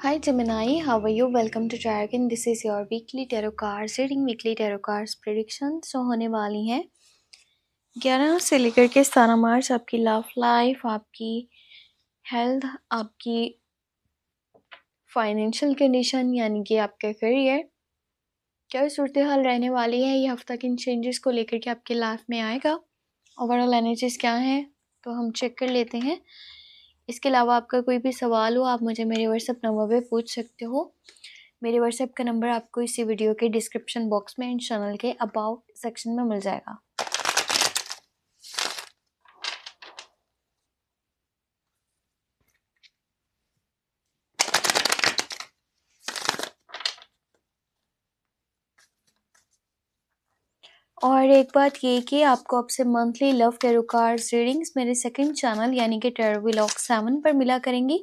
Hi Gemini, how are you? Welcome to Dragon. This is your weekly tarot cards reading. Weekly tarot cards predictions जो होने वाली हैं 11 से लेकर के 17 मार्च। आपकी लव लाइफ, आपकी हेल्थ, आपकी फाइनेंशियल कंडीशन यानी कि आपका करियर, क्या सूरत हाल रहने वाली है ये हफ्ता, किन चेंजेस को लेकर के आपके लाइफ में आएगा, ओवरऑल एनर्जीज क्या हैं, तो हम चेक कर लेते हैं। इसके अलावा आपका कोई भी सवाल हो आप मुझे मेरे व्हाट्सएप नंबर पे पूछ सकते हो। मेरे व्हाट्सएप का नंबर आपको इसी वीडियो के डिस्क्रिप्शन बॉक्स में एंड चैनल के अबाउट सेक्शन में मिल जाएगा। और एक बात ये कि आपको अब से monthly love tarot cards readings मेरे सेकंड चैनल यानी कि टैरो व्लॉग 7 पर मिला करेंगी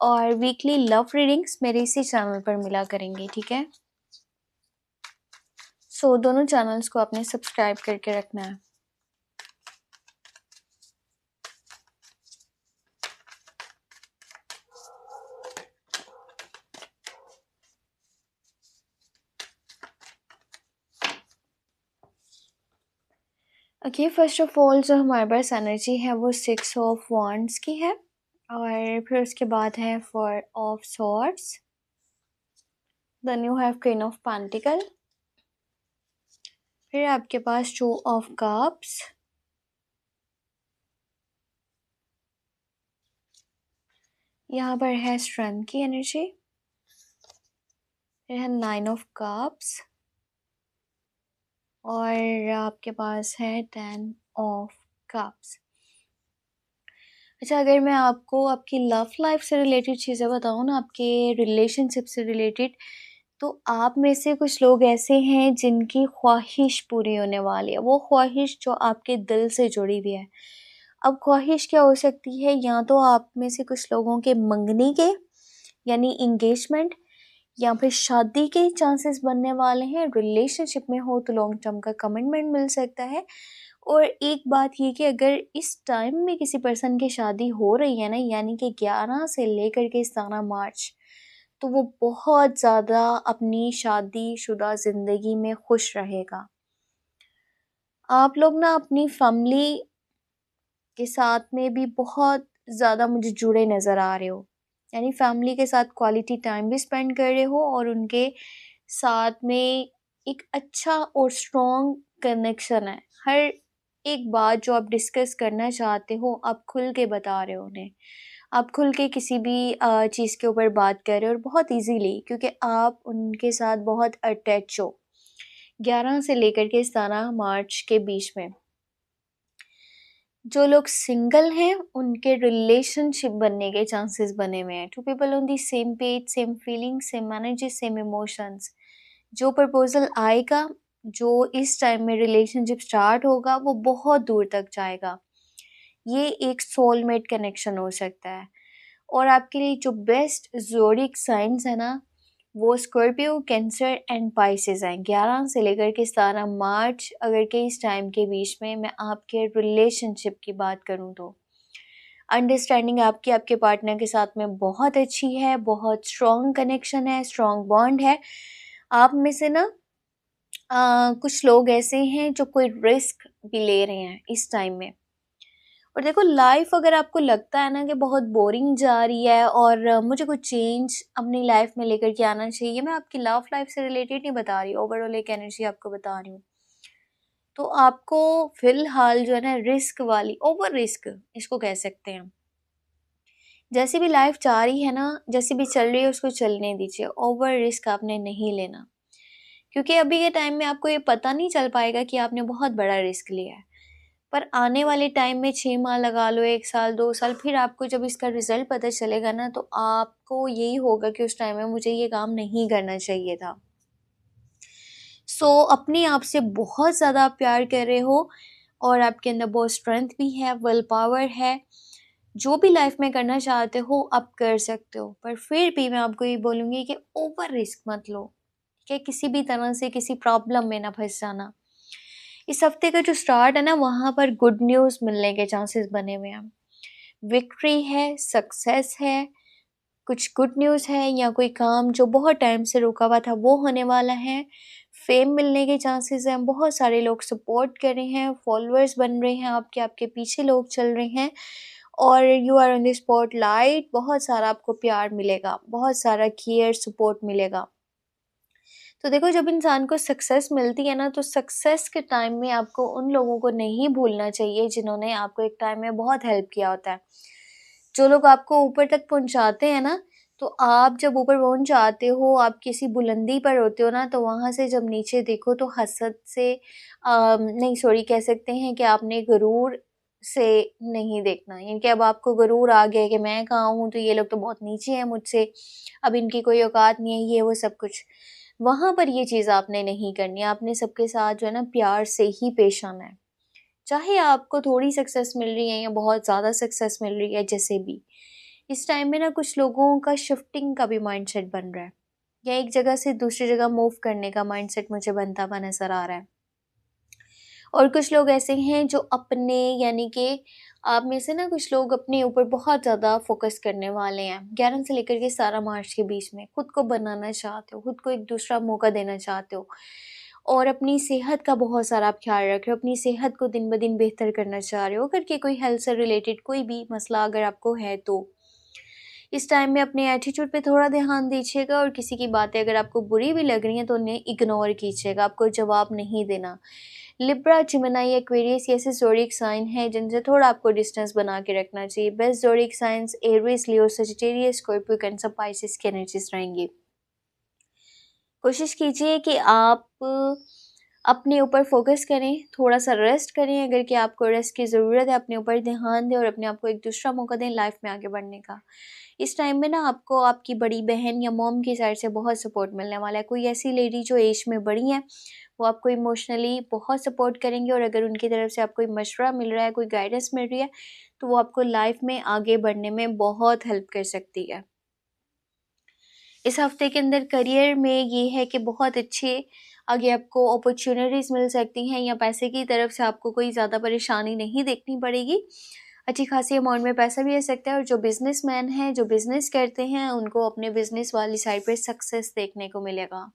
और वीकली लव रीडिंग्स मेरे इसी चैनल पर मिला करेंगी, ठीक है। सो दोनों चैनल्स को आपने सब्सक्राइब करके रखना है। ओके, फर्स्ट ऑफ ऑल जो हमारे पास एनर्जी है वो 6 ऑफ वॉन्ड्स की है और फिर उसके बाद है 4 of swords, then you have queen of pentacles, फिर आपके पास 2 ऑफ कप्स, यहाँ पर है स्ट्रेंथ की एनर्जी, फिर है 9 ऑफ कप्स और आपके पास है 10 ऑफ कप्स। अच्छा, अगर मैं आपको आपकी लव लाइफ से रिलेटेड चीज़ें बताऊँ ना, आपके रिलेशनशिप से रिलेटेड, तो आप में से कुछ लोग ऐसे हैं जिनकी ख्वाहिश पूरी होने वाली है, वो ख्वाहिश जो आपके दिल से जुड़ी हुई है। अब ख्वाहिश क्या हो सकती है, या तो आप में से कुछ लोगों के मंगनी के यानी इंगेजमेंट या फिर शादी के चांसेस बनने वाले हैं। रिलेशनशिप में हो तो लॉन्ग टर्म का कमिटमेंट मिल सकता है। और एक बात ये कि अगर इस टाइम में किसी पर्सन की शादी हो रही है ना, यानी कि 11 से लेकर के 17 मार्च, तो वो बहुत ज़्यादा अपनी शादीशुदा ज़िंदगी में खुश रहेगा। आप लोग ना अपनी फैमिली के साथ में भी बहुत ज़्यादा मुझे जुड़े नज़र आ रहे हो, यानी फैमिली के साथ क्वालिटी टाइम भी स्पेंड कर रहे हो और उनके साथ में एक अच्छा और स्ट्रॉन्ग कनेक्शन है। हर एक बात जो आप डिस्कस करना चाहते हो आप खुल के बता रहे हो उन्हें, आप खुल के किसी भी चीज़ के ऊपर बात कर रहे हो और बहुत इजीली, क्योंकि आप उनके साथ बहुत अटैच हो 11 से लेकर के 17 मार्च के बीच में। जो लोग सिंगल हैं उनके रिलेशनशिप बनने के चांसेस बने हुए हैं। 2 people on the same page, same feeling, same energy, same emotions. जो प्रपोजल आएगा, जो इस टाइम में रिलेशनशिप स्टार्ट होगा, वो बहुत दूर तक जाएगा। ये एक सोलमेट कनेक्शन हो सकता है। और आपके लिए जो बेस्ट ज़ोडिएक साइंस है ना, वो स्कॉर्पियो, कैंसर एंड पाइसेस हैं। 11 से लेकर के 17 मार्च अगर के इस टाइम के बीच में मैं आपके रिलेशनशिप की बात करूं तो अंडरस्टैंडिंग आपकी आपके पार्टनर के साथ में बहुत अच्छी है, बहुत स्ट्रॉन्ग कनेक्शन है, स्ट्रॉन्ग बॉन्ड है। आप में से ना कुछ लोग ऐसे हैं जो कोई रिस्क भी ले रहे हैं इस टाइम में। और देखो, लाइफ अगर आपको लगता है ना कि बहुत बोरिंग जा रही है और मुझे कुछ चेंज अपनी लाइफ में लेकर के आना चाहिए, मैं आपकी लव लाइफ से रिलेटेड नहीं बता रही, ओवरऑल एक एनर्जी आपको बता रही हूँ, तो आपको फिलहाल जो है ना रिस्क वाली, ओवर रिस्क इसको कह सकते हैं, जैसी भी लाइफ जा रही है ना, जैसी भी चल रही है उसको चलने दीजिए। ओवर रिस्क आपने नहीं लेना, क्योंकि अभी के टाइम में आपको ये पता नहीं चल पाएगा कि आपने बहुत बड़ा रिस्क लिया है। पर आने वाले टाइम में 6 माह लगा लो, 1 साल, 2 साल, फिर आपको जब इसका रिजल्ट पता चलेगा ना, तो आपको यही होगा कि उस टाइम में मुझे ये काम नहीं करना चाहिए था। सो अपने आप से बहुत ज़्यादा आप प्यार कर रहे हो और आपके अंदर बहुत स्ट्रेंथ भी है, विल पावर है। जो भी लाइफ में करना चाहते हो आप कर सकते हो, पर फिर भी मैं आपको ये बोलूँगी कि ओवर रिस्क मत लो, ठीक है? किसी भी तरह से किसी प्रॉब्लम में ना फंस जाना। इस हफ्ते का जो स्टार्ट है ना, वहाँ पर गुड न्यूज़ मिलने के चांसेस बने हुए हैं। विक्ट्री है, सक्सेस है, कुछ गुड न्यूज़ है या कोई काम जो बहुत टाइम से रुका हुआ था वो होने वाला है। फेम मिलने के चांसेस हैं, बहुत सारे लोग सपोर्ट कर रहे हैं, फॉलोअर्स बन रहे हैं आपके, आपके पीछे लोग चल रहे हैं और you are on the spotlight. बहुत सारा आपको प्यार मिलेगा, बहुत सारा केयर सपोर्ट मिलेगा। तो देखो, जब इंसान को सक्सेस मिलती है ना, तो सक्सेस के टाइम में आपको उन लोगों को नहीं भूलना चाहिए जिन्होंने आपको एक टाइम में बहुत हेल्प किया होता है। जो लोग आपको ऊपर तक पहुंचाते हैं ना, तो आप जब ऊपर पहुंच जाते हो, आप किसी बुलंदी पर होते हो ना, तो वहां से जब नीचे देखो तो हसद से नहीं, सॉरी, कह सकते हैं कि आपने गरूर से नहीं देखना। यानी कि अब आपको गरूर आ गया कि मैं कहाँ हूँ, तो ये लोग तो बहुत नीचे हैं मुझसे, अब इनकी कोई औकात नहीं है, ये वो सब कुछ। वहां पर ये चीज़ आपने नहीं करनी है। आपने सबके साथ जो है ना प्यार से ही पेश आना है। चाहे आपको थोड़ी सक्सेस मिल रही है या बहुत ज़्यादा सक्सेस मिल रही है, जैसे भी इस टाइम में ना कुछ लोगों का शिफ्टिंग का भी माइंडसेट बन रहा है, या एक जगह से दूसरी जगह मूव करने का माइंडसेट मुझे बनता हुआ नज़र आ रहा है। और कुछ लोग ऐसे हैं जो अपने, यानी कि आप में से ना कुछ लोग अपने ऊपर बहुत ज़्यादा फोकस करने वाले हैं। 11 से लेकर के 17 मार्च के बीच में खुद को बनाना चाहते हो, खुद को एक दूसरा मौका देना चाहते हो और अपनी सेहत का बहुत सारा आप ख्याल रख रहे हो, अपनी सेहत को दिन ब दिन बेहतर करना चाह रहे हो। अगर के कोई हेल्थ से रिलेटेड कोई भी मसला अगर आपको है, तो इस टाइम में अपने एटीट्यूड पे थोड़ा ध्यान दीजिएगा और किसी की बातें अगर आपको बुरी भी लग रही हैं तो उन्हें इग्नोर कीजिएगा, आपको जवाब नहीं देना। लिब्रा, जिमिनाई, एक्वेरियस ये ऐसे ज़ोडिएक साइन है जिनसे थोड़ा आपको डिस्टेंस बना के रखना चाहिए। बेस्ट ज़ोडिएक साइंस एरीज, लियो, सजिटेरियस, स्कॉर्पियो, कैंसर, पाइसेस की एनर्जीज रहेंगी। कोशिश कीजिए कि आप अपने ऊपर फोकस करें, थोड़ा सा रेस्ट करें, अगर कि आपको रेस्ट की ज़रूरत है, अपने ऊपर ध्यान दें और अपने आप को एक दूसरा मौका दें लाइफ में आगे बढ़ने का। इस टाइम में ना आपको आपकी बड़ी बहन या मॉम की साइड से बहुत सपोर्ट मिलने वाला है। कोई ऐसी लेडी जो एज में बड़ी हैं, वो आपको इमोशनली बहुत सपोर्ट करेंगे और अगर उनकी तरफ से आपको कोई मशवरा मिल रहा है, कोई गाइडेंस मिल रही है, तो वो आपको लाइफ में आगे बढ़ने में बहुत हेल्प कर सकती है। इस हफ्ते के अंदर करियर में ये है कि बहुत अच्छे आगे आपको अपॉर्चुनिटीज़ मिल सकती हैं या पैसे की तरफ से आपको कोई ज़्यादा परेशानी नहीं देखनी पड़ेगी। अच्छी खासी अमाउंट में पैसा भी आ सकता है और जो बिजनेसमैन हैं, जो बिज़नेस करते हैं, उनको अपने बिज़नेस वाली साइड पर सक्सेस देखने को मिलेगा।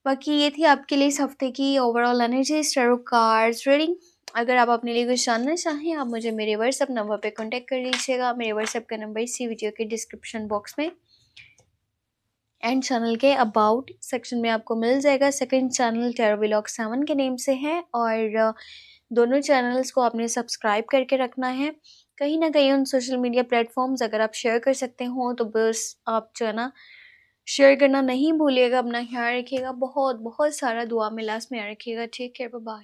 बाकी ये थी आपके लिए इस हफ्ते की overall energy tarot cards reading. अगर आप अपने लिए कुछ जानना चाहें, आप मुझे मेरे व्हाट्सएप नंबर पे कांटेक्ट कर लीजिएगा। मेरे व्हाट्सएप का नंबर इसी वीडियो के डिस्क्रिप्शन बॉक्स में एंड चैनल के अबाउट सेक्शन में आपको मिल जाएगा। सेकंड चैनल टैरो व्लॉग 7 के नेम से है और दोनों चैनल्स को आपने सब्सक्राइब करके रखना है। कहीं ना कहीं उन सोशल मीडिया प्लेटफॉर्म्स अगर आप शेयर कर सकते हो तो बस आप जो है ना शेयर करना नहीं भूलिएगा। अपना ख्याल रखिएगा, बहुत बहुत सारा दुआ में लास्ट में याद रखिएगा। Take care, bye bye.